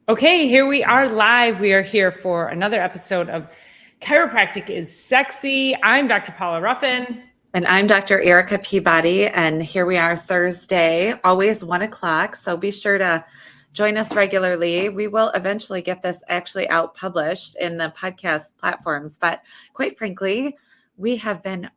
Okay, here we are live. We are here for another episode of Chiropractic is Sexy. I'm Dr. Paula Ruffin. And I'm Dr. Erica Peabody, and here we are Thursday, always 1 o'clock. So be sure to join us regularly. We will eventually get this actually out published in the podcast platforms, but quite frankly, we have been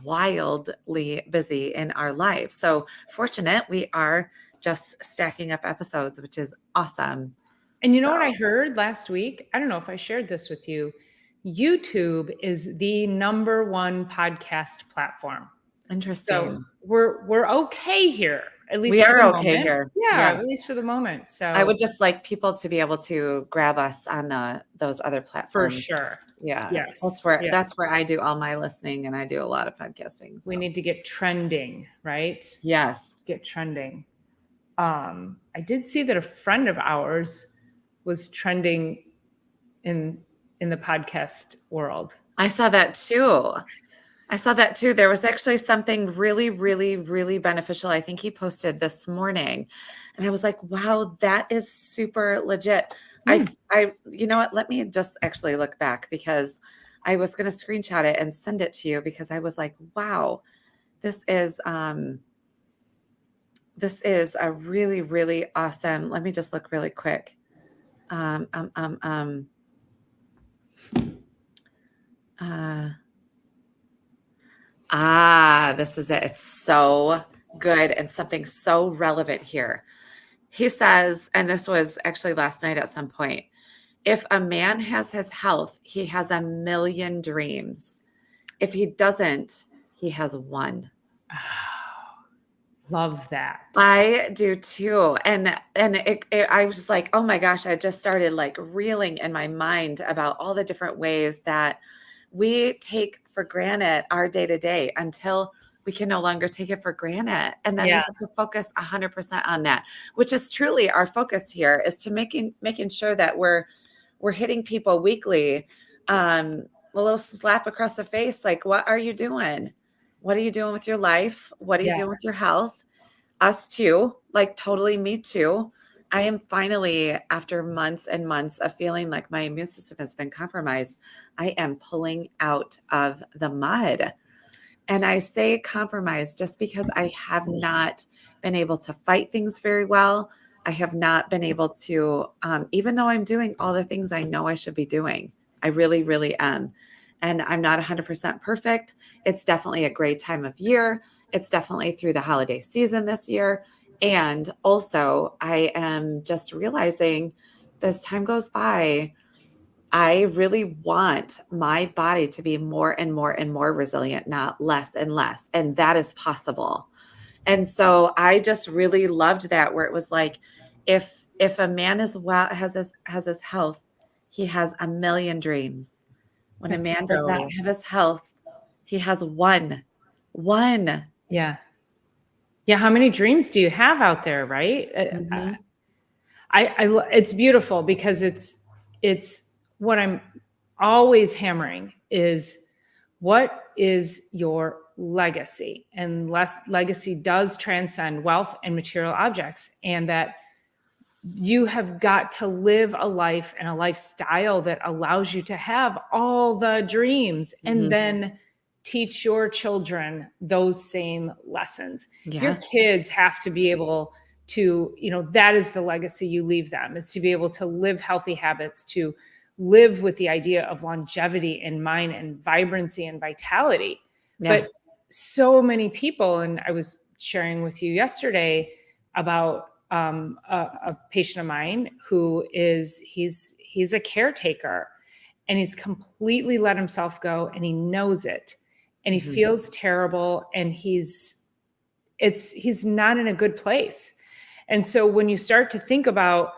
wildly busy in our lives. So fortunate we are just stacking up episodes, which is awesome. And you know what I heard last week? I don't know if I shared this with you. YouTube is the number one podcast platform. Interesting. So we're okay here, at least we for are the okay moment. here. Yeah, Yes. at least for the moment. So I would just like people to be able to grab us on those other for platforms. sure. Yeah. Yes. That's where I do all my listening, and I do a lot of podcasting. So. We need to get trending, right? Yes. Get trending. I did see that a friend of ours was trending in the podcast world. I saw that too. There was actually something really, really, really beneficial. I think he posted this morning, and I was like, wow, that is super legit. You know what? Let me just actually look back, because I was going to screenshot it and send it to you, because I was like, wow, this is a really, really awesome. Let me just look really quick. This is it. It's so good and something so relevant here. He says, and this was actually last night at some point, if a man has his health, he has a million dreams. If he doesn't, he has one. Love that. I do too. And I was like, oh my gosh, I just started like reeling in my mind about all the different ways that we take for granted our day to day until we can no longer take it for granted. And then we have to focus 100% on that, which is truly our focus here, is to making sure that we're hitting people weekly, a little slap across the face. Like, what are you doing? What are you doing with your life? What are you doing with your health? Us too, like totally me too. I am finally, after months and months of feeling like my immune system has been compromised, I am pulling out of the mud. And I say compromised just because I have not been able to fight things very well. I have not been able to, even though I'm doing all the things I know I should be doing, I really, really am. And I'm not 100% perfect. It's definitely a great time of year. It's definitely through the holiday season this year. And also, I am just realizing as time goes by, I really want my body to be more and more and more resilient, not less and less. And that is possible. And so I just really loved that, where it was like, if a man is well, has his health, he has a million dreams. When a man does not have his health, he has one. Yeah. How many dreams do you have out there, right? Mm-hmm. It's beautiful, because it's what I'm always hammering is, what is your legacy? And legacy does transcend wealth and material objects, and that you have got to live a life and a lifestyle that allows you to have all the dreams, and then teach your children those same lessons. Yeah. Your kids have to be able to, that is the legacy you leave them, is to be able to live healthy habits, to live with the idea of longevity in mind and vibrancy and vitality. Yeah. But so many people, and I was sharing with you yesterday about a patient of mine who he's a caretaker, and he's completely let himself go, and he knows it, and he feels terrible, and he's not in a good place. And so when you start to think about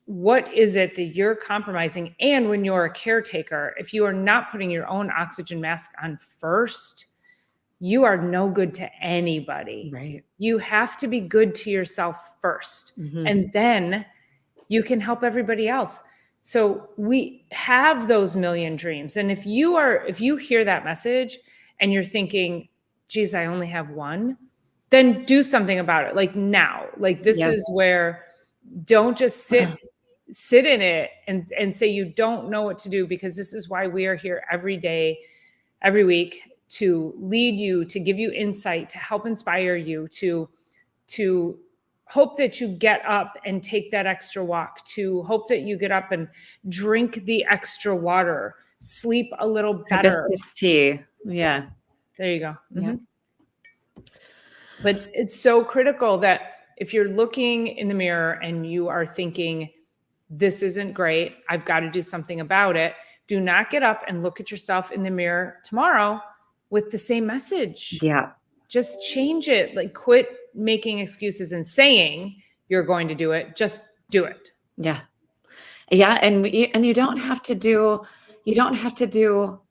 what is it that you're compromising, and when you're a caretaker, if you are not putting your own oxygen mask on first, you are no good to anybody. Right. You have to be good to yourself first, and then you can help everybody else. So we have those million dreams. And if you hear that message and you're thinking, geez, I only have one, then do something about it. Like now, like this is where, don't just sit sit in it and say you don't know what to do, because this is why we are here every day, every week, to lead you, to give you insight, to help inspire you, to hope that you get up and take that extra walk, to hope that you get up and drink the extra water, sleep a little better. Hibiscus tea. Yeah. There you go. Yeah. But it's so critical that if you're looking in the mirror and you are thinking, this isn't great, I've got to do something about it, do not get up and look at yourself in the mirror tomorrow with the same message. Yeah. Just change it. Like, quit making excuses and saying you're going to do it. Just do it. Yeah. Yeah. And you don't have to do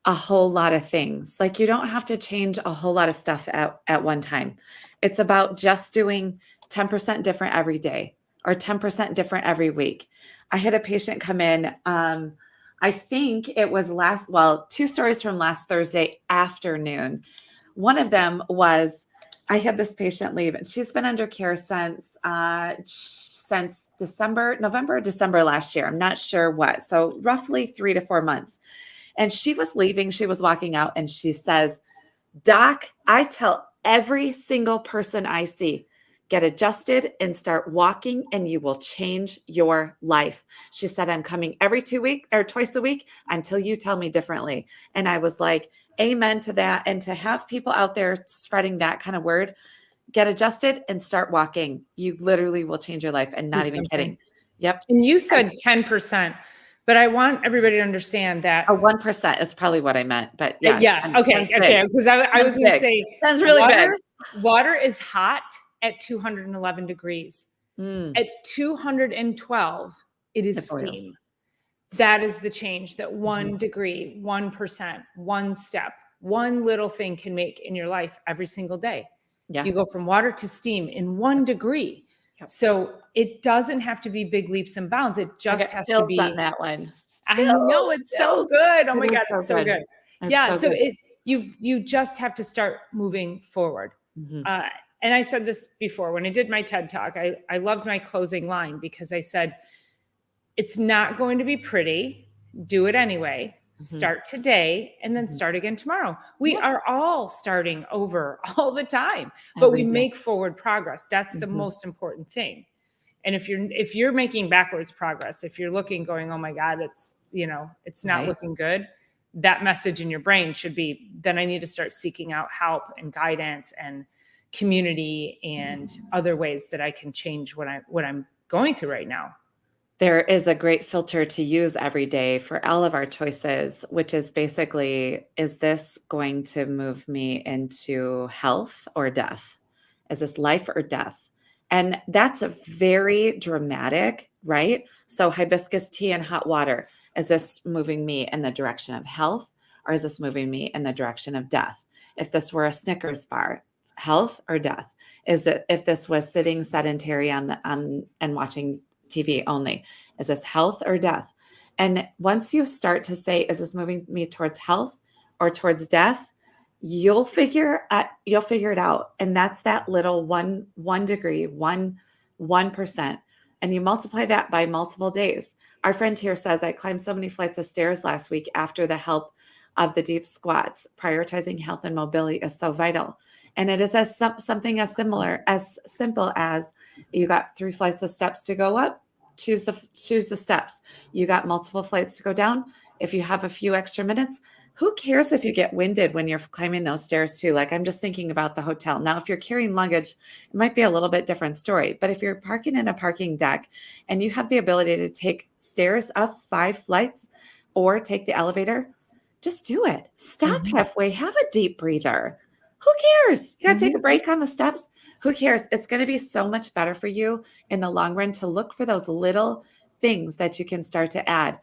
a whole lot of things. Like, you don't have to change a whole lot of stuff at one time. It's about just doing 10% different every day or 10% different every week. I had a patient come in. I think it was two stories from last Thursday afternoon. One of them was, I had this patient leave, and she's been under care since November, December last year. I'm not sure what. So roughly 3 to 4 months. And she was leaving. She was walking out, and she says, "Doc, I tell every single person I see, get adjusted and start walking, and you will change your life." She said, "I'm coming every 2 weeks or twice a week until you tell me differently." And I was like, amen to that. And to have people out there spreading that kind of word, get adjusted and start walking. You literally will change your life, and not even kidding. Yep. And you said 10%, but I want everybody to understand that 1% is probably what I meant, but yeah. Yeah. Okay. Because I was going to say, sounds really big. Water is hot at 211 degrees. Mm. At 212, it is steam. That is the change that 1 degree, 1%, one step, one little thing can make in your life every single day. Yeah. You go from water to steam in 1 degree. Yep. So it doesn't have to be big leaps and bounds. It just has to be on that one. I know, it's so good. Oh my God, it's so good. Yeah. So you just have to start moving forward. And I said this before when I did my TED Talk. I loved my closing line, because I said, it's not going to be pretty. Do it anyway. Start today and then start again tomorrow. We are all starting over all the time, but we make forward progress. That's the most important thing. And if you're making backwards progress, if you're looking, going, oh my God, it's not looking good, that message in your brain should be, then I need to start seeking out help and guidance and community and other ways that I can change what I'm going through right now. There is a great filter to use every day for all of our choices, which is basically, is this going to move me into health or death? Is this life or death? And that's a very dramatic, right? So hibiscus tea and hot water, is this moving me in the direction of health, or is this moving me in the direction of death? If this were a Snickers bar, health or death? Is it, if this was sitting sedentary and watching TV only, is this health or death? And once you start to say, is this moving me towards health or towards death? You'll figure it out. And that's that little one degree, 1%. And you multiply that by multiple days. Our friend here says, I climbed so many flights of stairs last week after the help of the deep squats. Prioritizing health and mobility is so vital. And it is something as simple as, you got 3 flights of steps to go up, choose the steps. You got multiple flights to go down. If you have a few extra minutes, who cares if you get winded when you're climbing those stairs too? Like, I'm just thinking about the hotel. Now, if you're carrying luggage, it might be a little bit different story. But if you're parking in a parking deck and you have the ability to take stairs up 5 flights or take the elevator, just do it. Stop halfway, have a deep breather. Who cares? You got to take a break on the steps. Who cares? It's going to be so much better for you in the long run to look for those little things that you can start to add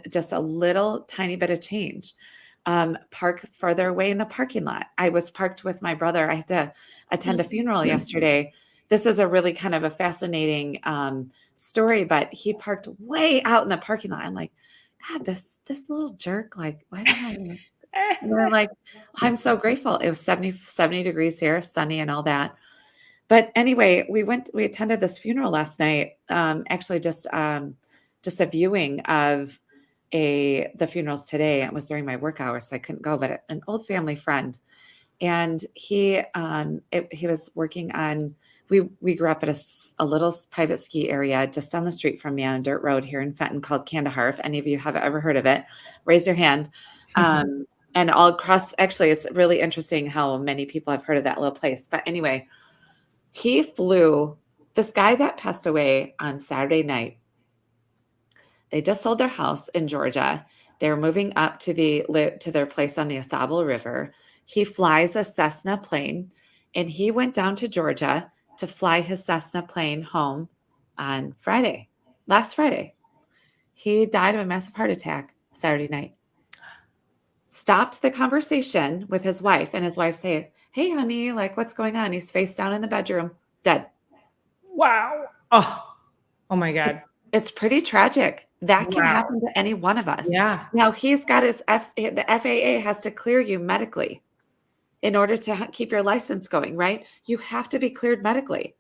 just a little tiny bit of change. Park further away in the parking lot. I was parked with my brother. I had to attend a funeral yesterday. This is a really kind of a fascinating story, but he parked way out in the parking lot. I'm like, God, this little jerk, like, why don't I? And I'm like, I'm so grateful. It was 70 degrees here, sunny and all that. But anyway, we attended this funeral last night. Actually just a viewing of the funerals today. It was during my work hours, so I couldn't go, but an old family friend. And he was working on, we grew up at a little private ski area just down the street from me on a dirt road here in Fenton called Kandahar. If any of you have ever heard of it, raise your hand. And all across, actually, it's really interesting how many people have heard of that little place. But anyway, this guy that passed away on Saturday night. They just sold their house in Georgia. They're moving up to their place on the Asable River. He flies a Cessna plane, and he went down to Georgia to fly his Cessna plane home on last Friday. He died of a massive heart attack Saturday night. Stopped the conversation with his wife, and his wife said, "Hey, honey, like, what's going on?" He's face down in the bedroom, dead. Wow. Oh my God. It's pretty tragic. That can happen to any one of us. Yeah. Now he's got the FAA has to clear you medically in order to keep your license going, right? You have to be cleared medically.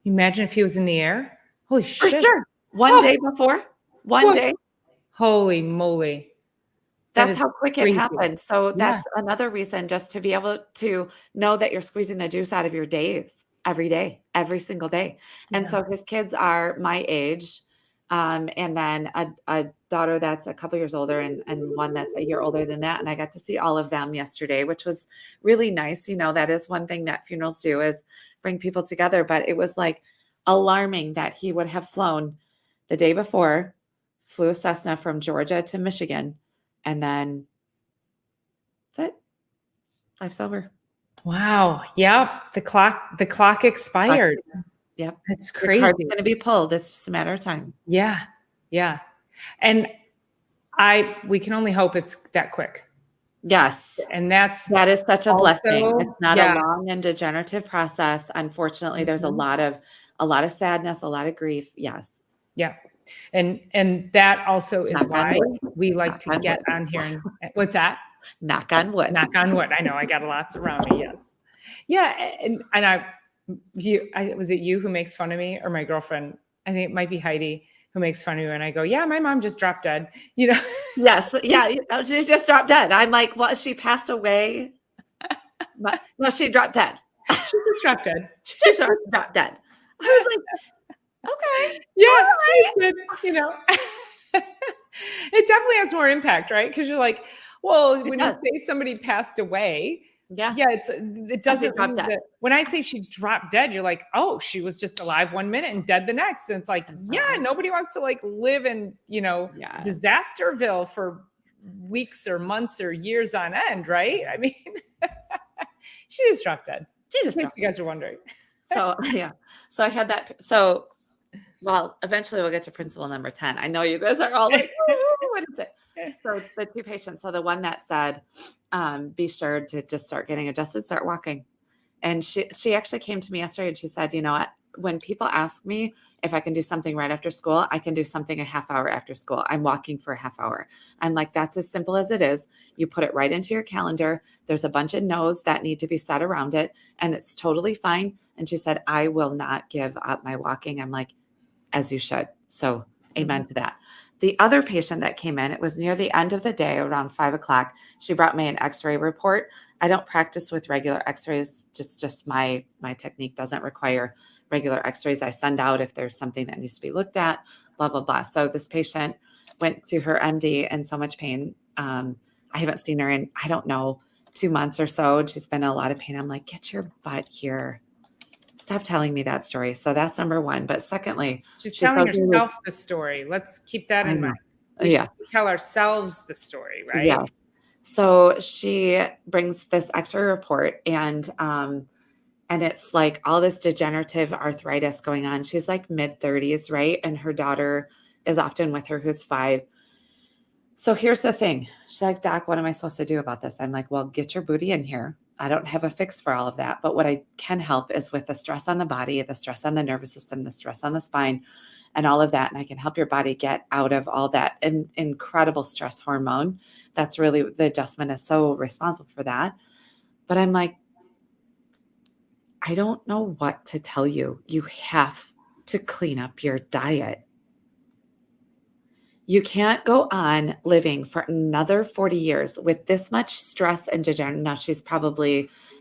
Imagine if he was in the air. Holy For shit. sure. One day before, one day. Holy moly. That's how quick it crazy. happened. So that's another reason, just to be able to know that you're squeezing the juice out of your days every day, every single day. And so his kids are my age. And then a daughter that's a couple years older and one that's a year older than that. And I got to see all of them yesterday, which was really nice. You know, that is one thing that funerals do, is bring people together. But it was like alarming that he would have flown the day before, flew a Cessna from Georgia to Michigan, and then that's it. Life's over. Wow. Yep. The clock expired. Yep. It's crazy. Your card's going to be pulled. It's just a matter of time. Yeah. Yeah. And we can only hope it's that quick. Yes. And that is such a blessing. It's not a long and degenerative process. Unfortunately, there's a lot of sadness, a lot of grief. Yes. Yeah. And that also is why we like to get on here. And what's that? Knock on wood. Knock on wood. I know, I got lots around me. Yes. Yeah. And was it you who makes fun of me, or my girlfriend? I think it might be Heidi, who makes fun of you. And I go, yeah, my mom just dropped dead, you know? Yes. Yeah. She just dropped dead. I'm like, what? She passed away? No, she dropped dead. She just dropped dead. She just dropped dead. I was like, okay. Yeah. Right. Did, you know, it definitely has more impact, right? Because you're like, well, when you say somebody passed away, it doesn't mean that when I say she dropped dead, you're like, oh, she was just alive 1 minute and dead the next. And it's like, nobody wants to like live in, Disasterville for weeks or months or years on end, right? I mean, she just dropped dead. You guys are wondering. So so I had that. So, well, eventually we'll get to principle number 10. I know you guys are all like, what is it? So the two patients. So the one that said, be sure to just start getting adjusted, start walking. And she actually came to me yesterday and she said, you know what? When people ask me if I can do something right after school, I can do something a half hour after school. I'm walking for a half hour. I'm like, that's as simple as it is. You put it right into your calendar. There's a bunch of no's that need to be said around it, and it's totally fine. And she said, I will not give up my walking. I'm like, as you should. So amen to that. The other patient that came in, it was near the end of the day, around 5 o'clock. She brought me an x-ray report. I don't practice with regular x-rays. Just my technique doesn't require regular x-rays. I send out if there's something that needs to be looked at, blah, blah, blah. So this patient went to her MD in so much pain. I haven't seen her in, I don't know, 2 months or so. And she's been in a lot of pain. I'm like, get your butt here. Stop telling me that story. So that's number one. But secondly, she's telling herself the story. Let's keep that in mind. We tell ourselves the story, right? Yeah. So she brings this x-ray report, and it's like all this degenerative arthritis going on. She's like mid-30s, right? And her daughter is often with her, who's 5. So here's the thing. She's like, Doc, what am I supposed to do about this? I'm like, well, get your booty in here. I don't have a fix for all of that. But what I can help is with the stress on the body, the stress on the nervous system, the stress on the spine, and all of that. And I can help your body get out of all that incredible stress hormone. That's really, the adjustment is so responsible for that. But I'm like, I don't know what to tell you. You have to clean up your diet. You can't go on living for another 40 years with this much stress and degeneration. Now,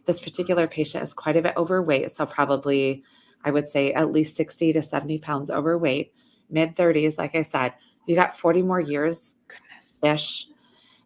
this particular patient is quite a bit overweight. So, probably, I would say at least 60 to 70 pounds overweight, mid 30s. Like I said, you got 40 more years Goodness. ish.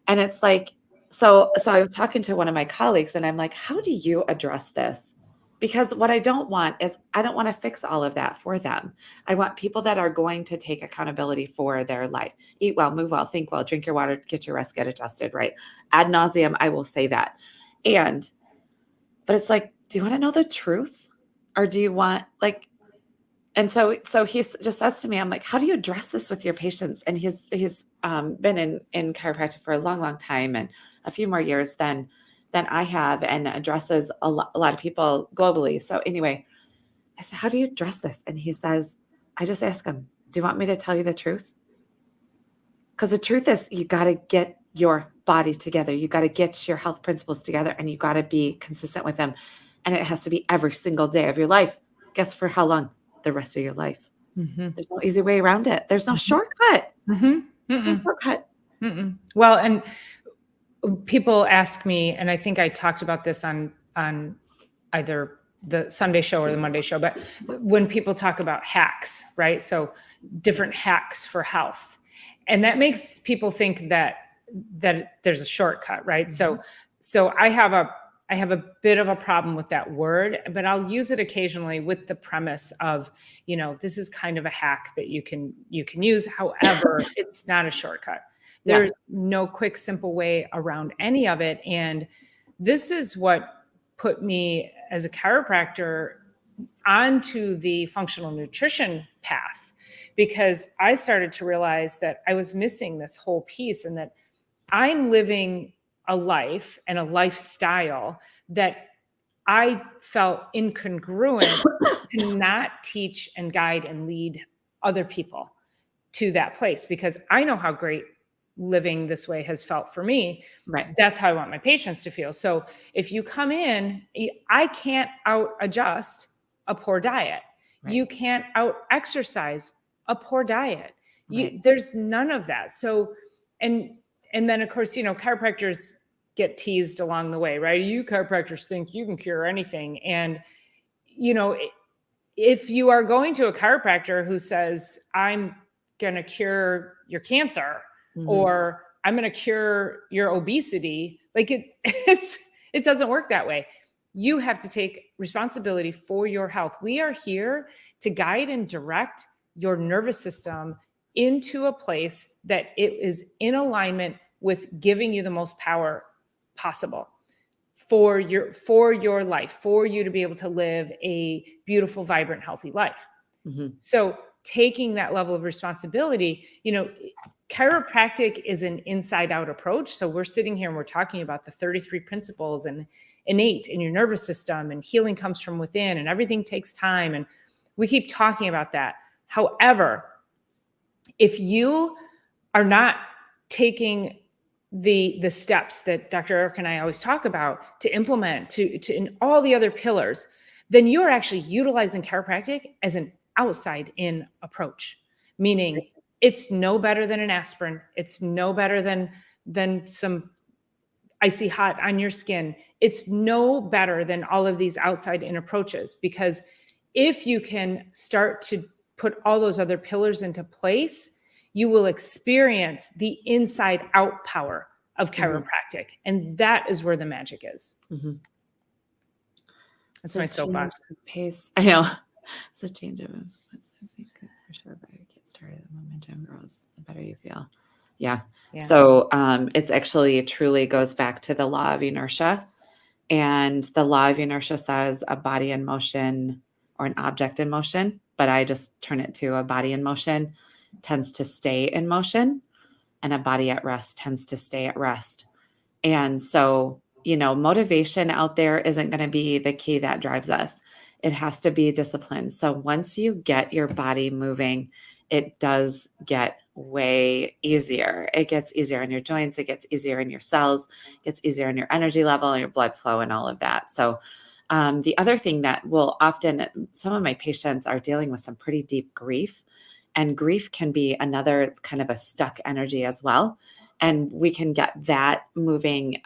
And it's like, so I was talking to one of my colleagues and I'm like, how do you address this? Because what I don't want is I don't want to fix all of that for them. I want people that are going to take accountability for their life. Eat well, move well, think well, drink your water, get your rest, get adjusted, right? Ad nauseum, I will say that. But it's like, do you want to know the truth? Or do you want and so he just says to me, I'm like, how do you address this with your patients? And he's been in chiropractic for a long, long time and a few more years than I have, and addresses a lot of people globally. So anyway, I said, how do you address this? And he says, I just ask him, do you want me to tell you the truth? Because the truth is, you got to get your body together. You got to get your health principles together, and you got to be consistent with them. And it has to be every single day of your life. Guess for how long? The rest of your life. Mm-hmm. There's no easy way around it. There's no Mm-hmm. shortcut. Mm-hmm. There's no shortcut. Mm-mm. Well, and people ask me, and I think I talked about this on either the Sunday show or the Monday show, but when people talk about hacks, right? So different hacks for health. And that makes people think that there's a shortcut, right? Mm-hmm. So I have a bit of a problem with that word, but I'll use it occasionally with the premise of, this is kind of a hack that you can use. However, it's not a shortcut. There's no quick, simple way around any of it. And this is what put me as a chiropractor onto the functional nutrition path, because I started to realize that I was missing this whole piece, and that I'm living a life and a lifestyle that I felt incongruent to not teach and guide and lead other people to that place, because I know how great living this way has felt for me. Right. That's how I want my patients to feel. So if you come in, I can't out adjust a poor diet. Right. You can't out exercise a poor diet. Right. There's none of that. So, and then of course, chiropractors get teased along the way, right? You chiropractors think you can cure anything. And, if you are going to a chiropractor who says, I'm going to cure your cancer, Mm-hmm. or I'm going to cure your obesity, it doesn't work that way. You have to take responsibility for your health. We are here to guide and direct your nervous system into a place that it is in alignment with giving you the most power possible for your life, for you to be able to live a beautiful, vibrant, healthy life. Mm-hmm. So taking that level of responsibility, chiropractic is an inside out approach. So we're sitting here and we're talking about the 33 principles and innate in your nervous system, and healing comes from within, and everything takes time. And we keep talking about that. However, if you are not taking the steps that Dr. Eric and I always talk about to implement to in all the other pillars, then you're actually utilizing chiropractic as an outside in approach, meaning it's no better than an aspirin. It's no better than some icy hot on your skin. It's no better than all of these outside in approaches, because if you can start to put all those other pillars into place, you will experience the inside out power of chiropractic. Mm-hmm. And that is where the magic is. Mm-hmm. That's my soapbox. Pace. I know. It's a change of for sure. But get started. The momentum grows, the better you feel. Yeah. So it's actually truly goes back to the law of inertia. And the law of inertia says a body in motion or an object in motion, but I just turn it to a body in motion tends to stay in motion, and a body at rest tends to stay at rest. And so, motivation out there isn't going to be the key that drives us. It has to be discipline. So once you get your body moving, it does get way easier. It gets easier on your joints. It gets easier in your cells. It gets easier in your energy level and your blood flow and all of that. So The other thing that will often, some of my patients are dealing with some pretty deep grief, and grief can be another kind of a stuck energy as well. And we can get that moving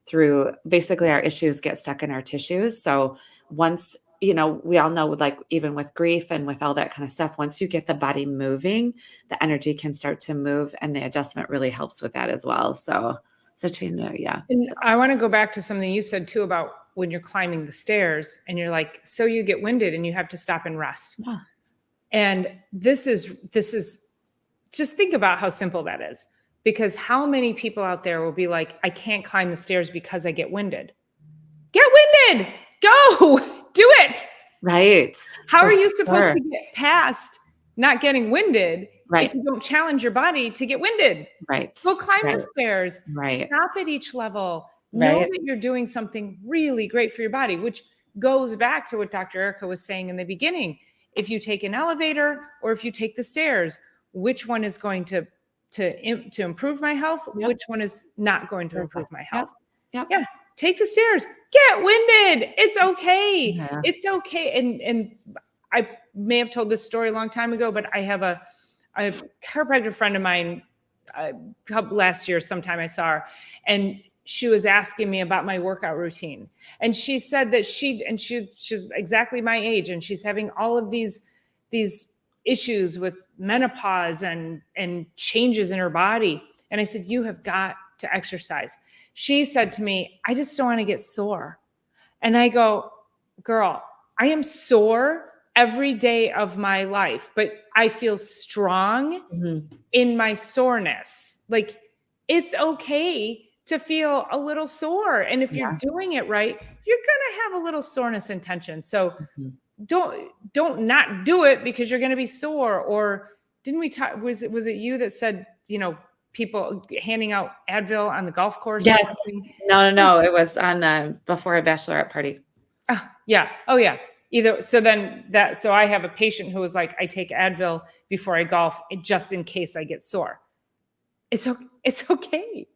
through, basically our issues get stuck in our tissues. So once, we all know, like even with grief and with all that kind of stuff, once you get the body moving, the energy can start to move, and the adjustment really helps with that as well. So Trina, yeah. And So. I want to go back to something you said too about when you're climbing the stairs and you're like, so you get winded and you have to stop and rest. Yeah. And this is just think about how simple that is, because how many people out there will be like, I can't climb the stairs because I get winded. Get winded, go do it. Right. How are you supposed to get past not getting winded Right. if you don't challenge your body to get winded? Right. Go climb Right. the stairs. Right. Stop at each level. Right. Know that you're doing something really great for your body, which goes back to what Dr. Erica was saying in the beginning. If you take an elevator or if you take the stairs, which one is going to improve my health? Yep. Which one is not going to improve my health? Yep. Yeah. Take the stairs. Get winded. It's okay. Yeah. It's okay. And I may have told this story a long time ago, but I have a chiropractor friend of mine. Last year, sometime I saw her, and she was asking me about my workout routine. And she said that she's exactly my age, and she's having all of these issues with menopause and changes in her body. And I said, you have got to exercise. She said to me, I just don't want to get sore. And I go, girl, I am sore every day of my life, but I feel strong in my soreness. Like, it's okay to feel a little sore. And if you're doing it right, you're going to have a little soreness in tension. So don't not do it because you're going to be sore. Or didn't we talk, was it you that said, people handing out Advil on the golf course? Yes. Or something? No. It was on before a bachelorette party. Yeah. Oh yeah. So I have a patient who was like, I take Advil before I golf just in case I get sore. It's okay. It's okay.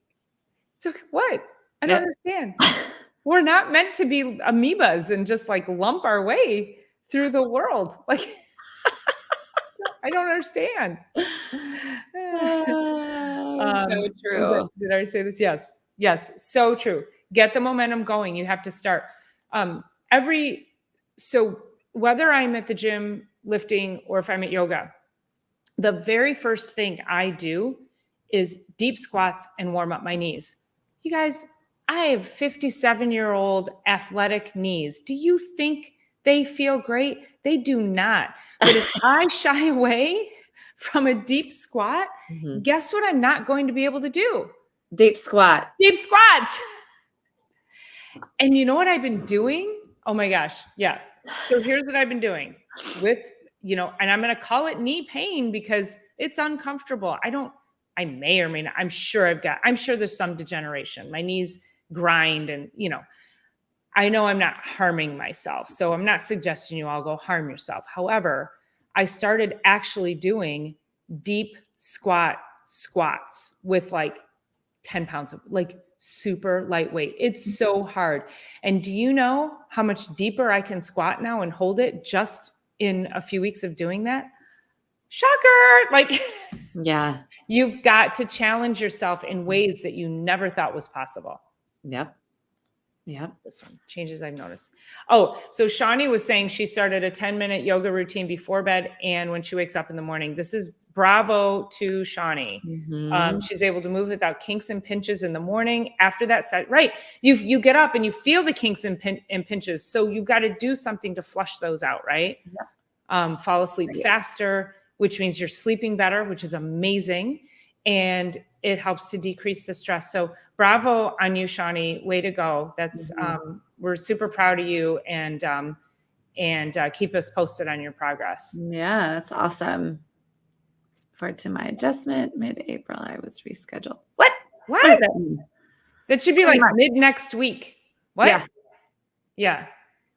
What? I don't understand. We're not meant to be amoebas and just like lump our way through the world. Like, I don't understand. So true. Did I say this? Yes. So true. Get the momentum going. You have to start. So whether I'm at the gym lifting or if I'm at yoga, the very first thing I do is deep squats and warm up my knees. You guys, I have 57-year-old athletic knees. Do you think they feel great? They do not. But if I shy away from a deep squat, guess what I'm not going to be able to do? Deep squats. And you know what I've been doing? Oh my gosh. Yeah. So here's what I've been doing with, and I'm going to call it knee pain because it's uncomfortable. I may or may not, I'm sure there's some degeneration. My knees grind and, I know I'm not harming myself. So I'm not suggesting you all go harm yourself. However, I started actually doing deep squats with like 10 pounds of like super lightweight. It's so hard. And do you know how much deeper I can squat now and hold it just in a few weeks of doing that? Shocker. Like, yeah, you've got to challenge yourself in ways that you never thought was possible. Yep. This one changes I've noticed. Oh, so Shawnee was saying she started a 10-minute yoga routine before bed and when she wakes up in the morning. This is bravo to Shawnee. She's able to move without kinks and pinches in the morning. After that set, right? You get up and you feel the kinks and pinches. So you've got to do something to flush those out, right? Fall asleep faster, which means you're sleeping better, which is amazing. And it helps to decrease the stress. So bravo on you, Shawnee. Way to go. That's we're super proud of you and keep us posted on your progress. Yeah, that's awesome. Forward to my adjustment. Mid-April, I was rescheduled. What does that mean? That should be like mid next week. What? Yeah.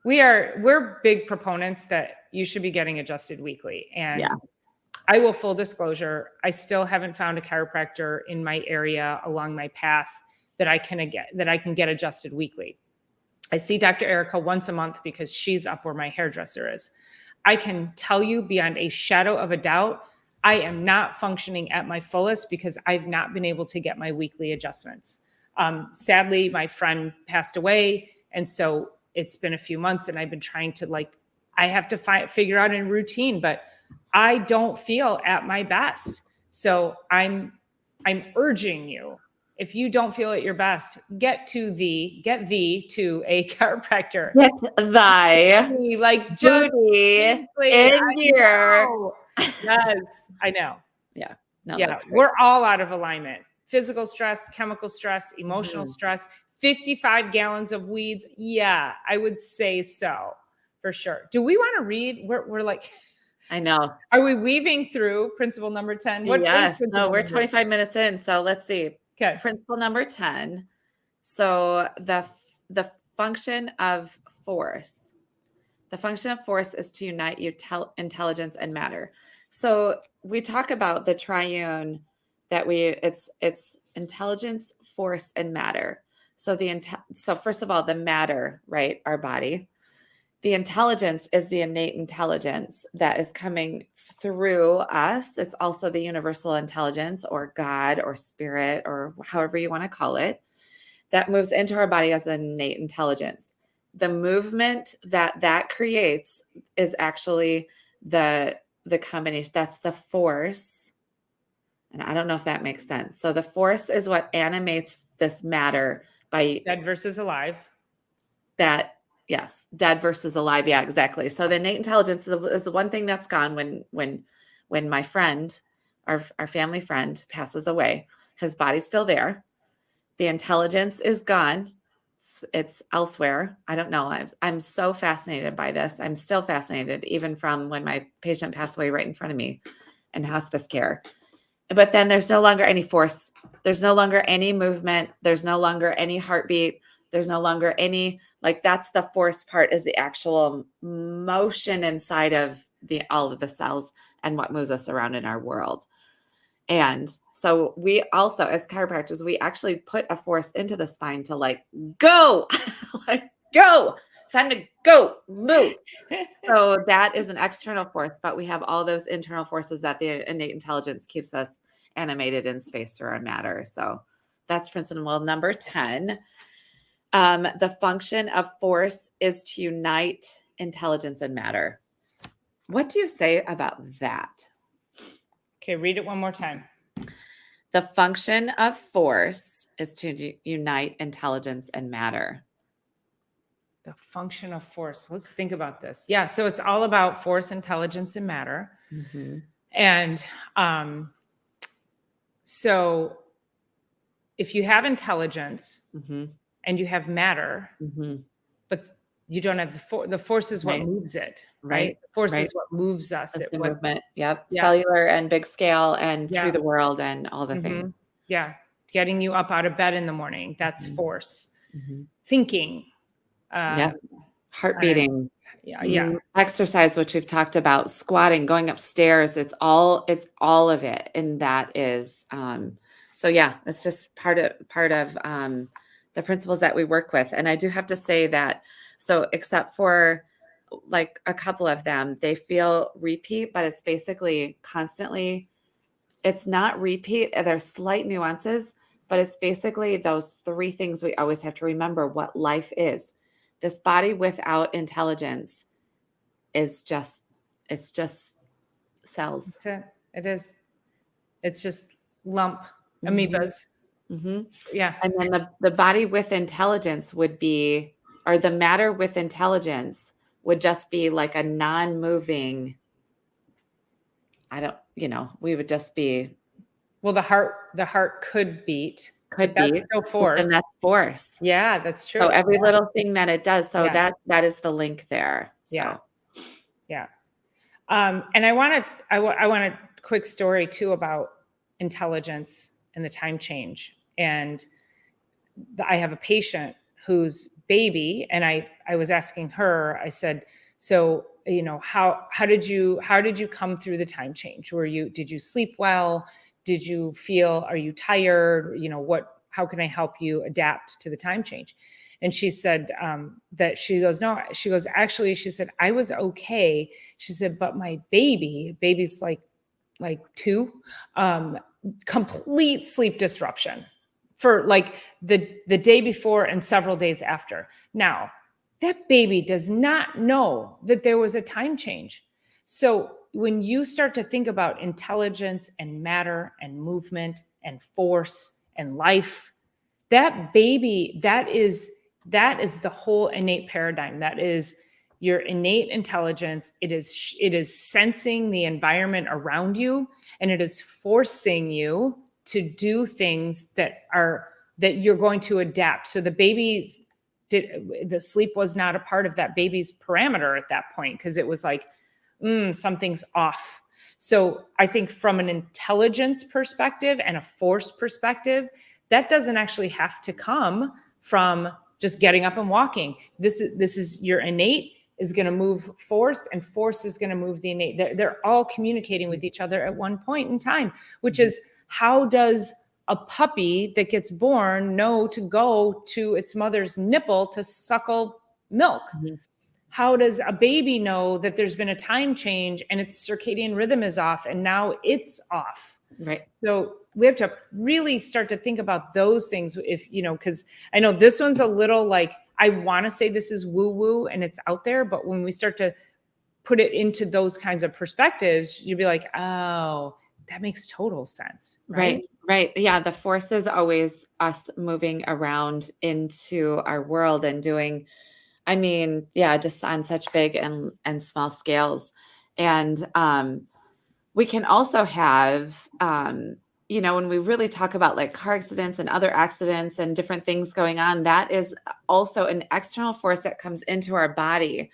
We're big proponents that you should be getting adjusted weekly. And I will full disclosure, I still haven't found a chiropractor in my area along my path that I can get adjusted weekly. I see Dr. Erica once a month because she's up where my hairdresser is. I can tell you beyond a shadow of a doubt, I am not functioning at my fullest because I've not been able to get my weekly adjustments. Sadly, my friend passed away. And so it's been a few months and I've been trying to I have to figure out a routine, but I don't feel at my best. So I'm urging you, if you don't feel at your best, get thee to a chiropractor. Get thy Like just booty seriously, in I gear. know. Yes, I know. Yeah. No, Yeah, that's great. we're all out of alignment. Physical stress, chemical stress, emotional Mhm. stress, 55 gallons of weeds. Yeah, I would say so for sure. Do we want to read? We're like, I know. are we weaving through principle number 10? What is Yes. No, principle we're number 25 minutes in. So let's see. Okay. Principle number 10. So the function of force. The function of force is to unite intelligence and matter. So we talk about the triune it's intelligence, force, and matter. So so first of all, the matter, right? Our body. The intelligence is the innate intelligence that is coming through us. It's also the universal intelligence or God or spirit or however you want to call it that moves into our body as an innate intelligence. The movement that creates is actually the combination. That's the force. And I don't know if that makes sense. So the force is what animates this matter by Dead versus alive. that. Yes, dead versus alive. Yeah, exactly. So the innate intelligence is the one thing that's gone when my friend, our family friend, passes away. His body's still there. The intelligence is gone. It's elsewhere. I don't know. I'm so fascinated by this. I'm still fascinated, even from when my patient passed away right in front of me in hospice care. But then there's no longer any force. There's no longer any movement. There's no longer any heartbeat. There's no longer any, that's the force part, is the actual motion inside of all of the cells and what moves us around in our world. And so we also, as chiropractors, we actually put a force into the spine to go, go. It's time to go, move. So that is an external force, but we have all those internal forces that the innate intelligence keeps us animated in space through our matter. So that's principle number 10. The function of force is to unite intelligence and matter. What do you say about that? Okay, read it one more time. The function of force is to unite intelligence and matter. The function of force. Let's think about this. Yeah, so it's all about force, intelligence, and matter. Mm-hmm. And so if you have intelligence Mm-hmm. and you have matter, Mm-hmm. but you don't have the force is what Right. moves it, Right. right? The force Right. is what moves us. That's the What, movement. Yep. yeah. Cellular and big scale and Yeah. through the world and all the Mhm. things. Yeah. Getting you up out of bed in the morning. That's Mhm. force. Mm-hmm. Thinking. Yep. Heart beating. Yeah. Exercise, which we've talked about, squatting, going upstairs. It's all of it. And that is, so yeah, it's just part of the principles that we work with. And I do have to say that, so except for a couple of them, they feel repeat, but it's basically constantly, it's not repeat. There's slight nuances, but it's basically those three things we always have to remember what life is. This body without intelligence is just, it's just cells. That's it. It is. It's just lump Mm-hmm. amoebas. Mm-hmm. Yeah. And then the body with intelligence would be, or the matter with intelligence would just be like a non-moving, we would just be. Well, the heart could beat, Could but that's be, still but force. then that's force. Yeah, that's true. So every little thing that it does. So Yeah. that is the link there. So. Yeah. Yeah. And I want a quick story too about intelligence and the time change. And I have a patient whose baby, and I was asking her, I said, so, how did you come through the time change? Did you sleep well? Are you tired? How can I help you adapt to the time change? And she said that she goes, no, she goes, actually, she said, I was okay. She said, but my baby's like 2, complete sleep disruption for like the day before and several days after. Now, that baby does not know that there was a time change. So when you start to think about intelligence and matter and movement and force and life, that baby, that is the whole innate paradigm. That is your innate intelligence. It is sensing the environment around you, and it is forcing you to do things that you're going to adapt. So the sleep was not a part of that baby's parameter at that point, because it was like, something's off. So I think from an intelligence perspective and a force perspective, that doesn't actually have to come from just getting up and walking. This is your innate is going to move force, and force is going to move the innate. They're all communicating with each other at one point in time, which is, how does a puppy that gets born know to go to its mother's nipple to suckle milk? Mm-hmm. How does a baby know that there's been a time change and its circadian rhythm is off and now it's off? Right. So we have to really start to think about those things, because I know this one's a little like, I want to say this is woo-woo and it's out there, but when we start to put it into those kinds of perspectives, you'd be like, oh, that makes total sense. Right. Right. Yeah. The force is always us moving around into our world and doing, just on such big and small scales. And we can also have, when we really talk about like car accidents and other accidents and different things going on, that is also an external force that comes into our body,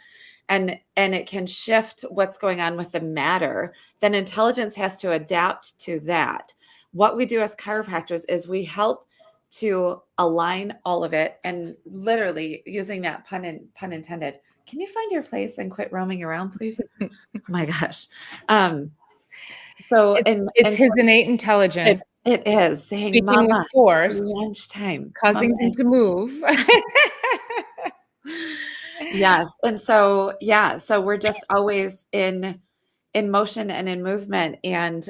and it can shift what's going on with the matter. Then intelligence has to adapt to that. What we do as chiropractors is we help to align all of it, and literally using that pun intended. Can you find your place and quit roaming around, please? Oh my gosh. So it's his innate intelligence. It is saying, speaking Mama, with force, lunchtime, causing him to move. Yes. And so, so we're just always in motion and in movement. And,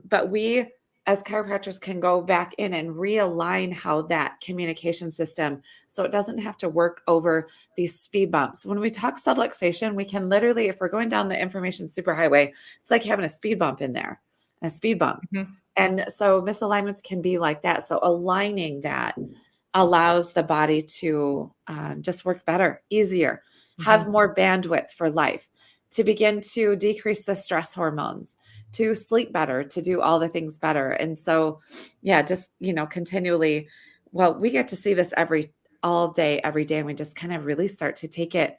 but we as chiropractors can go back in and realign how that communication system, so it doesn't have to work over these speed bumps. When we talk subluxation, we can literally, if we're going down the information superhighway, it's like having a speed bump in there, a speed bump. Mm-hmm. And so misalignments can be like that. So aligning that allows the body to just work better, easier, have more bandwidth for life, to begin to decrease the stress hormones, to sleep better, to do all the things better. And so, just, continually, we get to see this all day, every day. And we just kind of really start to take it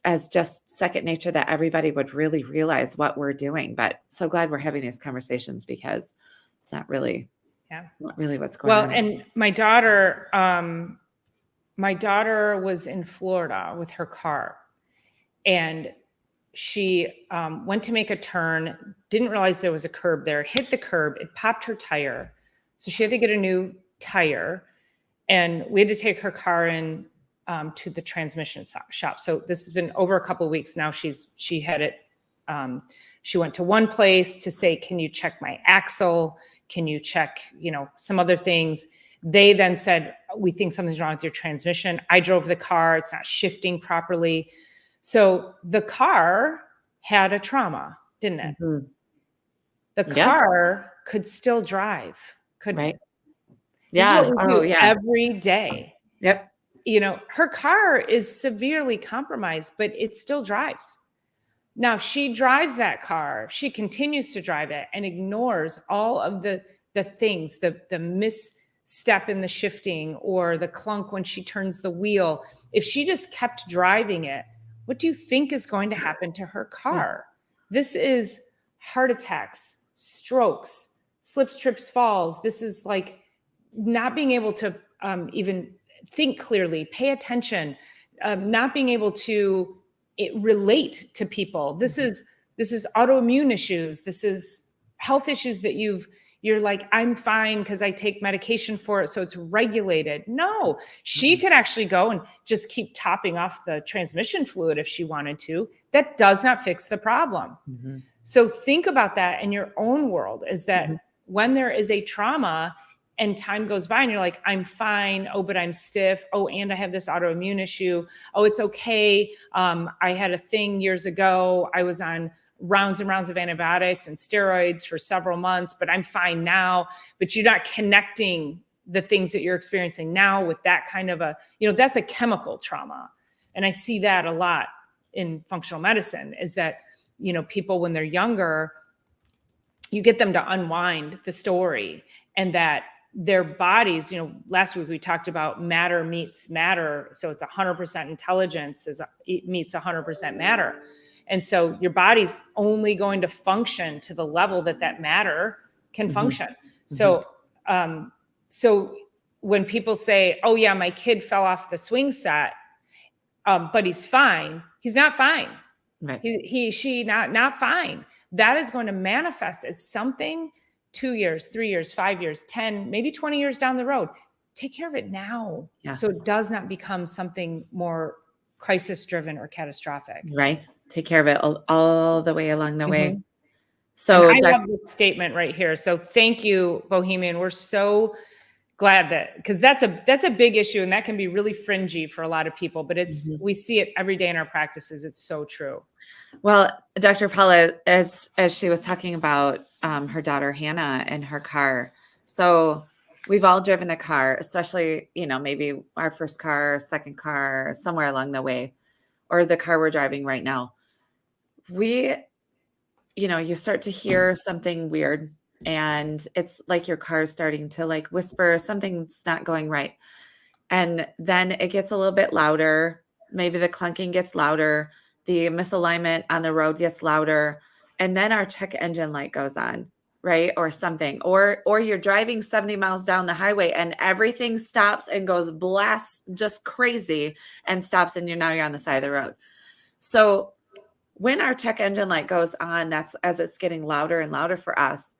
as just second nature, that everybody would really realize what we're doing. But so glad we're having these conversations, because it's not really what's going on. Well, and my daughter was in Florida with her car, and she went to make a turn, didn't realize there was a curb there, hit the curb, it popped her tire. So she had to get a new tire, and we had to take her car in to the transmission shop. So this has been over a couple of weeks now. She had it. She went to one place to say, can you check my axle? Can you check, some other things? They then said, we think something's wrong with your transmission. I drove the car. It's not shifting properly. So the car had a trauma, didn't it? Mm-hmm. The car could still drive, couldn't it? Yeah. Every day. Yep. Her car is severely compromised, but it still drives. Now, she drives that car. She continues to drive it and ignores all of the things, the misstep in the shifting or the clunk when she turns the wheel. If she just kept driving it, what do you think is going to happen to her car? This is heart attacks, strokes, slips, trips, falls. This is like not being able to even think clearly, pay attention, not being able to relate to people. This is autoimmune issues. This is health issues that you've you're like, I'm fine because I take medication for it, so it's regulated. No, she could actually go and just keep topping off the transmission fluid if she wanted to. That does not fix the problem. Mm-hmm. So think about that in your own world, is that Mm-hmm. when there is a trauma and time goes by and you're like, I'm fine. Oh, but I'm stiff. Oh, and I have this autoimmune issue. Oh, it's okay. I had a thing years ago. I was on rounds and rounds of antibiotics and steroids for several months, but I'm fine now. But you're not connecting the things that you're experiencing now with that kind of a, that's a chemical trauma. And I see that a lot in functional medicine, is that, people when they're younger, you get them to unwind the story, and that their bodies, last week we talked about matter meets matter. So it's 100% intelligence it meets 100% matter. And so your body's only going to function to the level that matter can function. So, so when people say, oh yeah, my kid fell off the swing set, but he's fine. He's not fine. Right. She not fine. That is going to manifest as something 2 years, 3 years, 5 years, 10, maybe 20 years down the road. Take care of it now. Yeah. So it does not become something more crisis driven or catastrophic. Right. Take care of it all the way along the way. So I love this statement right here. So thank you, Bohemian. We're so glad that, because that's a big issue, and that can be really fringy for a lot of people, but we see it every day in our practices. It's so true. Well, Dr. Paula, as she was talking about her daughter Hannah and her car. So we've all driven a car, especially, maybe our first car, second car, somewhere along the way, or the car we're driving right now. You start to hear something weird, and it's like your car is starting to like whisper something's not going right. And then it gets a little bit louder. Maybe the clunking gets louder. The misalignment on the road gets louder. And then our check engine light goes on, right? Or something. Or you're driving 70 miles down the highway and everything stops and goes blast just crazy and stops, and now you're on the side of the road. So when our check engine light goes on, that's as it's getting louder and louder for us.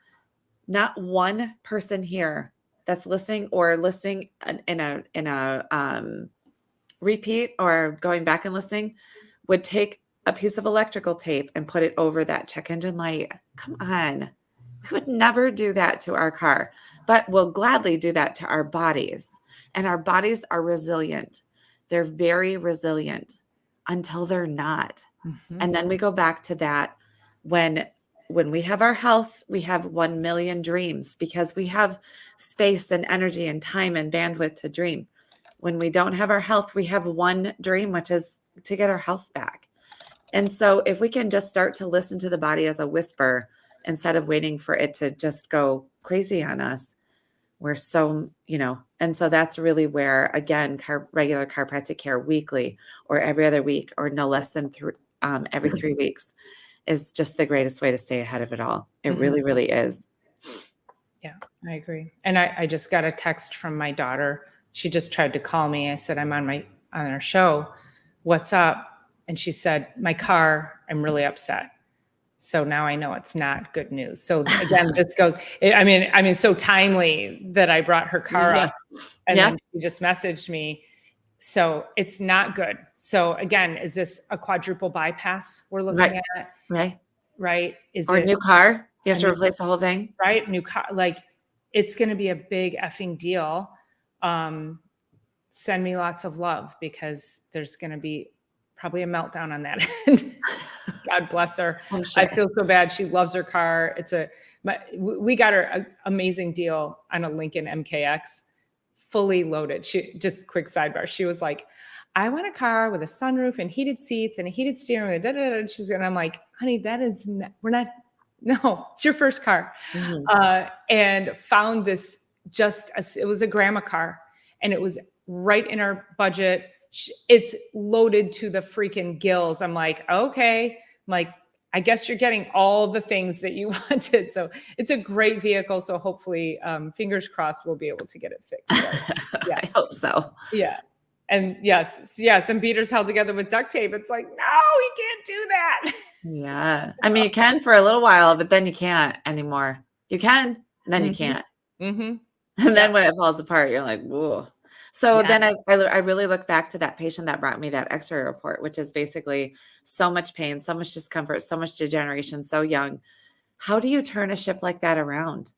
Not one person here that's listening in a repeat or going back and listening would take a piece of electrical tape and put it over that check engine light. Come on. We would never do that to our car, but we'll gladly do that to our bodies. And our bodies are resilient. They're very resilient until they're not. And then we go back to that when we have our health, we have 1 million dreams, because we have space and energy and time and bandwidth to dream. When we don't have our health, we have one dream, which is to get our health back. And so if we can just start to listen to the body as a whisper instead of waiting for it to just go crazy on us, we're so, and so that's really where, again, regular chiropractic care weekly or every other week or no less than every 3 weeks is just the greatest way to stay ahead of it all. It really, really is. Yeah, I agree. And I just got a text from my daughter. She just tried to call me. I said, I'm on our show. What's up? And she said, my car, I'm really upset. So now I know it's not good news. So again, this goes, so timely that I brought her car up, and then she just messaged me. So it's not good. So again, is this a quadruple bypass we're looking at? Right. Is it a new car? You have to replace the whole thing? Right. New car. Like, it's going to be a big effing deal. Send me lots of love, because there's going to be probably a meltdown on that end. God bless her. Sure. I feel so bad. She loves her car. We got her an amazing deal on a Lincoln MKX, fully loaded. Just quick sidebar. She was like, I want a car with a sunroof and heated seats and a heated steering wheel. And I'm like, honey, it's your first car. And found this it was a grandma car, and it was right in our budget. It's loaded to the freaking gills. I'm like, okay. I guess you're getting all the things that you wanted. So it's a great vehicle. So hopefully, fingers crossed, we'll be able to get it fixed. So, yeah. I hope so. Yeah. And yes. And beaters held together with duct tape. It's like, no, you can't do that. Yeah. I mean, you can for a little while, but then you can't anymore. You can, then you Mhm. can't. Mhm. And Yep. then when it falls apart, you're like, "Whoa." So Yeah. then I really look back to that patient that brought me that X-ray report, which is basically so much pain, so much discomfort, so much degeneration, so young. How do you turn a ship like that around?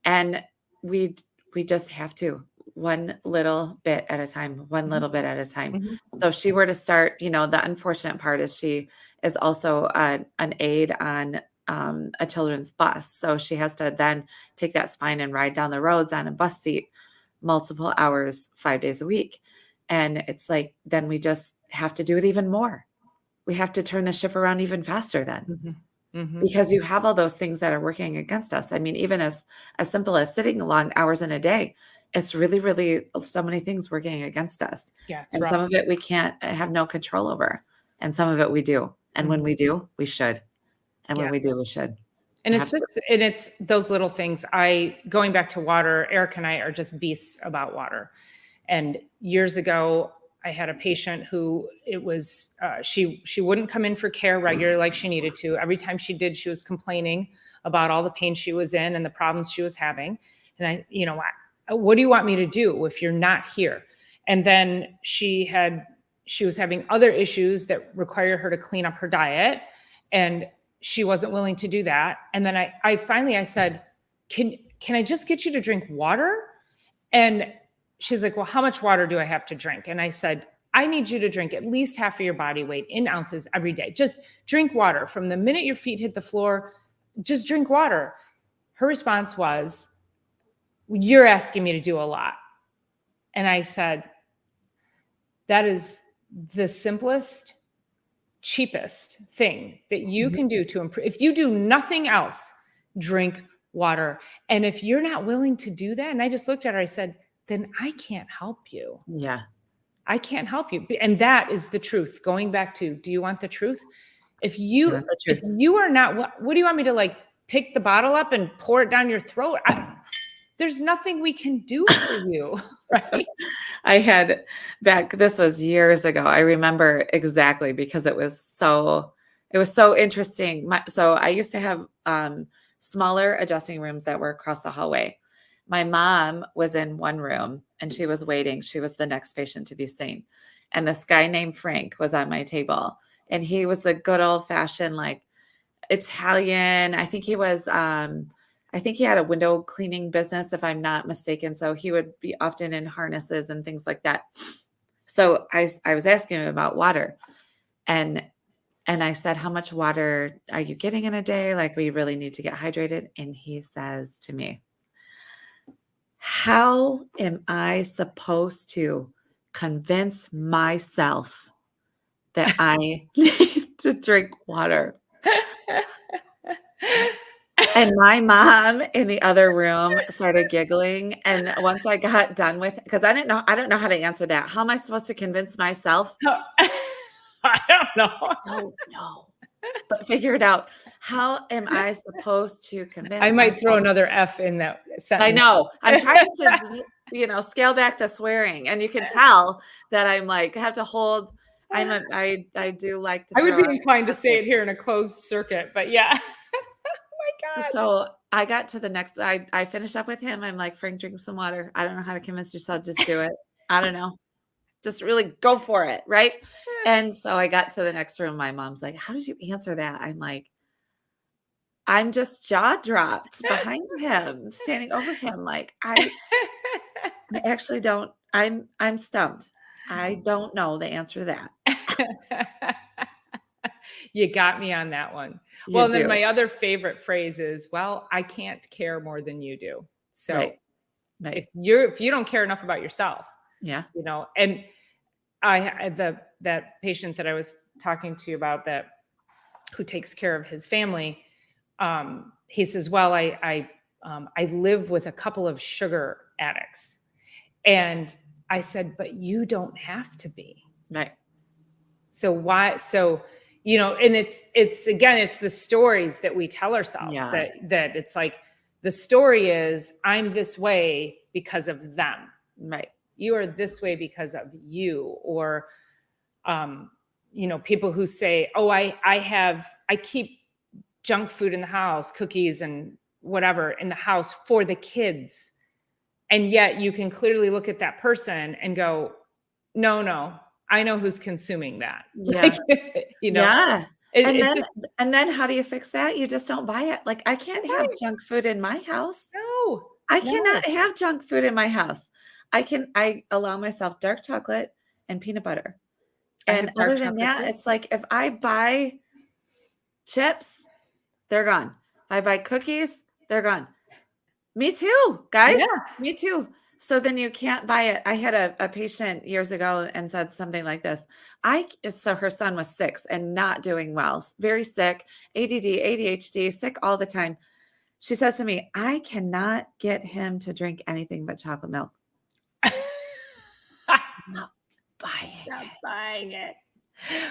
And we we just have to, one little bit at a time, one Mhm. little bit at a time. Mhm. So if she were to start, the unfortunate part is she is also an aide on a children's bus. So she has to then take that spine and ride down the roads on a bus seat multiple hours, 5 days a week. And it's like, then we just have to do it even more. We have to turn the ship around even faster then. Mhm. Mhm. Because you have all those things that are working against us. I mean, even as simple as sitting long hours in a day, it's really, really so many things working against us. Yeah, it's And rough. some of it we can't have no control over. And some of it we do. And when Mhm. we do, we should. And when Yeah. we do, we should And have to. it's those little things. Going back to water, Eric and I are just beasts about water. And years ago, I had a patient who it was she wouldn't come in for care regularly like she needed to. Every time she did, she was complaining about all the pain she was in and the problems she was having. And what do you want me to do if you're not here? And then she was having other issues that required her to clean up her diet, and she wasn't willing to do that. And then I finally I said, can I just get you to drink water? And she's like, well, how much water do I have to drink? And I said, I need you to drink at least half of your body weight in ounces every day. Just drink water from the minute your feet hit the floor. Just drink water. Her response was, you're asking me to do a lot. And I said, that is the simplest, cheapest thing that you Mhm. can do to improve. If you do nothing else, drink water. And if you're not willing to do that, and I just looked at her, I said, then I can't help you. Yeah. I can't help you. And that is the truth. Going back to, do you want the truth? If You you want the if truth. you are not, what do you want me to like pick the bottle up and pour it down your throat? There's nothing we can do for you, right? I had this was years ago. I remember exactly because it was so interesting. So I used to have smaller adjusting rooms that were across the hallway. My mom was in one room and she was waiting. She was the next patient to be seen. And this guy named Frank was on my table. And he was the good old fashioned like Italian. I think he had a window cleaning business, if I'm not mistaken. So he would be often in harnesses and things like that. So I was asking him about water, and I said, "How much water are you getting in a day? Like, we really need to get hydrated." And he says to me, "How am I supposed to convince myself that I need to drink water?" And my mom in the other room started giggling, and once I got done with, because I don't know how to answer that. How am I supposed to convince myself? I don't know. Don't know, but figure it out. How am I supposed to I convince might throw myself? another F in that I sentence. know. I'm trying to, scale back the swearing, and you can tell that I'm like, I have to hold. I do like to I would throw be out inclined to say excessive. it here in a closed circuit, but yeah. Oh my God. So I got to the next I finished up with him. I'm like, "Frank, drink some water. I don't know how to convince yourself, just do it. I don't know. Just really go for it." Right? And so I got to the next room. My mom's like, "How did you answer that?" I'm like, I'm just jaw dropped behind him, standing over him. Like, I actually don't, I'm stumped. I don't know the answer to that. You got me on that one. Well, You and then do. my other favorite phrase is, well, I can't care more than you do. So Right. Right. if you don't care enough about yourself, Yeah. and that patient that I was talking to you about that who takes care of his family, he says, well, I live with a couple of sugar addicts. And I said, but you don't have to be. Right. So why? So, and it's again, it's the stories that we tell ourselves Yeah. that it's like the story is I'm this way because of them. Right. You are this way because of you, or people who say, oh, I keep junk food in the house, cookies and whatever in the house for the kids. And yet you can clearly look at that person and go, no, I know who's consuming that. Yeah. You know, Yeah. And it then just, and then how do you fix that? You just don't buy it. Like I can't have right. junk food in my house. No, I no. cannot have junk food in my house. I allow myself dark chocolate and peanut butter. I And have dark other than chocolate that, too. it's like if I buy chips, they're gone. If I buy cookies, they're gone. Me too, guys. Yeah. Me too. So then you can't buy it. I had a patient years ago and said something like this. So her son was 6 and not doing well, very sick, ADD, ADHD, sick all the time. She says to me, I cannot get him to drink anything but chocolate milk. Not buying Stop it. buying it.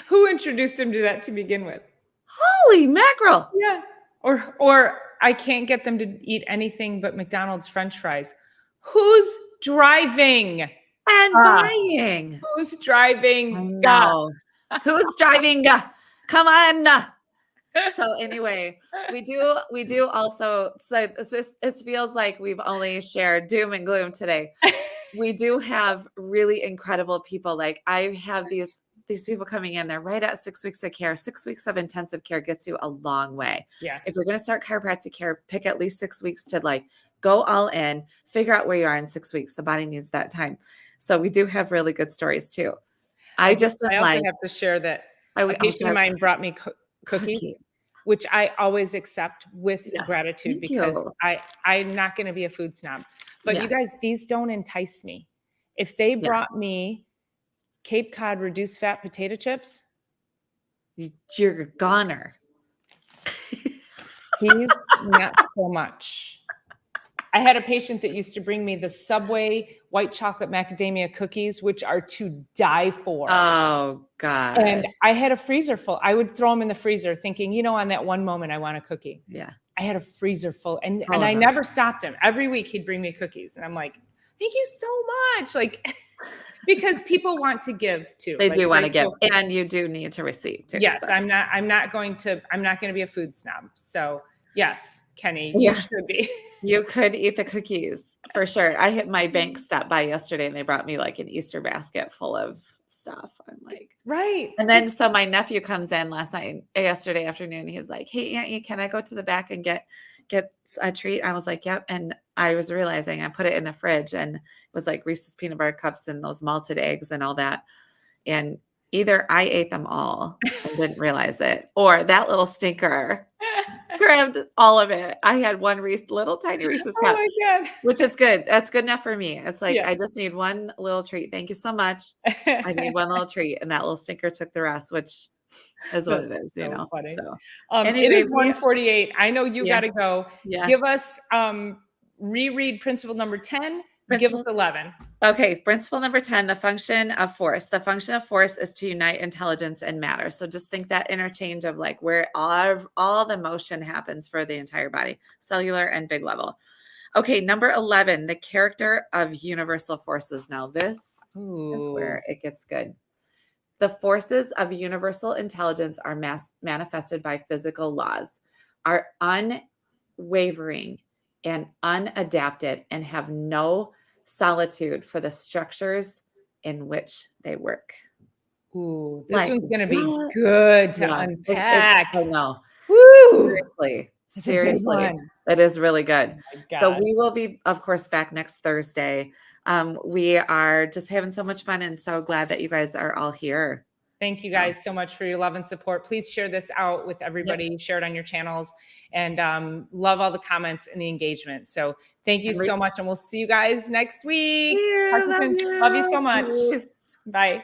Who introduced him to that to begin with? Holy mackerel. Yeah. Or I can't get them to eat anything but McDonald's French fries. Who's driving? And buying. Who's I driving? know. Who's driving? Come on. So anyway, we do also, so this feels like we've only shared doom and gloom today. We do have really incredible people. Like I have these people coming in, they're right at 6 weeks of care. 6 weeks of intensive care gets you a long way. Yeah. If you're going to start chiropractic care, pick at least 6 weeks to like go all in, figure out where you are in 6 weeks. The body needs that time. So we do have really good stories too. I also have to share that a patient of mine brought me cookies, which I always accept with gratitude because I'm not going to be a food snob. But you guys, these don't entice me. If they brought me Cape Cod reduced fat potato chips, you're a goner. He's not so much. I had a patient that used to bring me the Subway white chocolate macadamia cookies, which are to die for. Oh, gosh. And I had a freezer full. I would throw them in the freezer thinking, on that one moment I want a cookie. Yeah. I had a freezer full and I never stopped him. Every week he'd bring me cookies and I'm like, thank you so much. Like, because people want to give too. They do want to give, and you do need to receive too. Yes, so. I'm not going to be a food snob. So yes, Kenny, you should be. You could eat the cookies for sure. My bank stopped by yesterday and they brought me like an Easter basket full of stuff. I'm like, right. And then so my nephew comes in yesterday afternoon. He's like, hey, Auntie, can I go to the back and get a treat? I was like, yep. And I was realizing I put it in the fridge and it was like Reese's peanut butter cups and those malted eggs and all that. And either I ate them all and didn't realize it, or that little stinker grabbed all of it. I had one little tiny Reese's cup, oh my God. Which is good. That's good enough for me. It's like, I just need one little treat. Thank you so much. I need one little treat. And that little stinker took the rest, which is what it is, funny. So anyway, it is 1:48. I know you got to go. Yeah. Give us reread principle number 10. Give us 11. Okay. Principle number 10, the function of force. The function of force is to unite intelligence and matter. So just think that interchange of like where all the motion happens for the entire body, cellular and big level. Okay. Number 11, the character of universal forces. Now this is where it gets good. The forces of universal intelligence are manifested by physical laws, are unwavering and unadapted, and have no solitude for the structures in which they work. Ooh, this one's going to be good to unpack. I know. Woo! Seriously. That is really good. Oh so we will be, of course, back next Thursday. We are just having so much fun and so glad that you guys are all here. Thank you guys so much for your love and support. Please share this out with everybody. Yep. Share it on your channels, and love all the comments and the engagement. So thank you so much. And we'll see you guys next week. Love you so much. Bye.